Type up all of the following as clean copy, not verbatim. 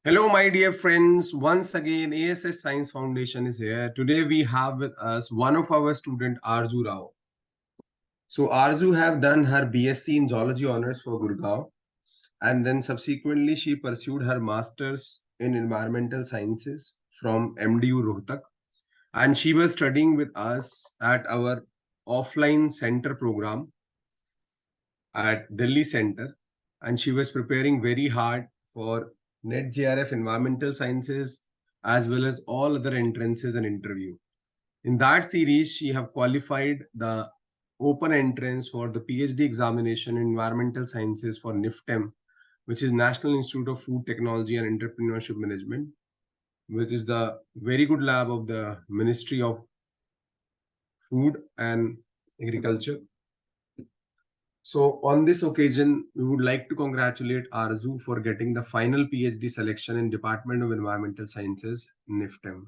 Hello, my dear friends. Once again, A.S.S Science Foundation is here. Today we have with us one of our student, AARZOO RAO. So AARZOO have done her B.SC in Zoology Honours for Gurgaon, and then subsequently she pursued her Masters in Environmental Sciences from MDU Rohtak, and she was studying with us at our offline center program at Delhi Center, and she was preparing very hard for NET-JRF Environmental Sciences as well as all other entrances and interview. In that series, she have qualified the open entrance for the PhD examination in Environmental Sciences for NIFTEM, which is National Institute of Food Technology and Entrepreneurship Management, which is the very good lab of the Ministry of Food and Agriculture. So on this occasion, we would like to congratulate AARZOO for getting the final PhD selection in Department of Environmental Sciences, NIFTEM.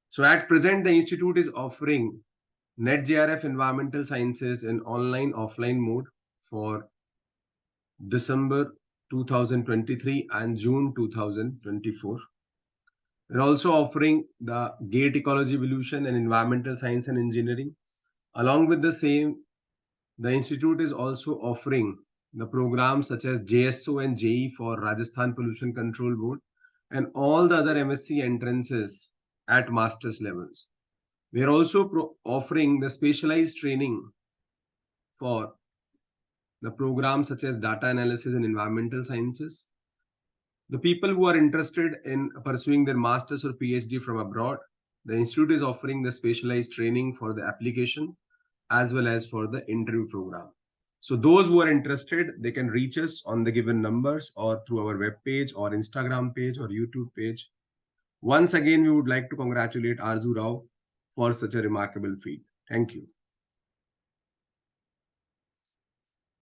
So at present, the institute is offering NET-JRF Environmental Sciences in online-offline mode for December 2023 and June 2024. We're also offering the GATE Ecology Evolution and Environmental Science and Engineering. Along with the same, the institute is also offering the programs such as JSO and JE for Rajasthan Pollution Control Board and all the other M.SC entrances at master's levels. We are also offering the specialized training for the programs such as data analysis and environmental sciences. The people who are interested in pursuing their master's or PhD from abroad, the institute is offering the specialized training for the application as well as for the interview program. So those who are interested, they can reach us on the given numbers or through our web page or Instagram page or YouTube page. Once again, we would like to congratulate AARZOO RAO for such a remarkable feat. Thank you.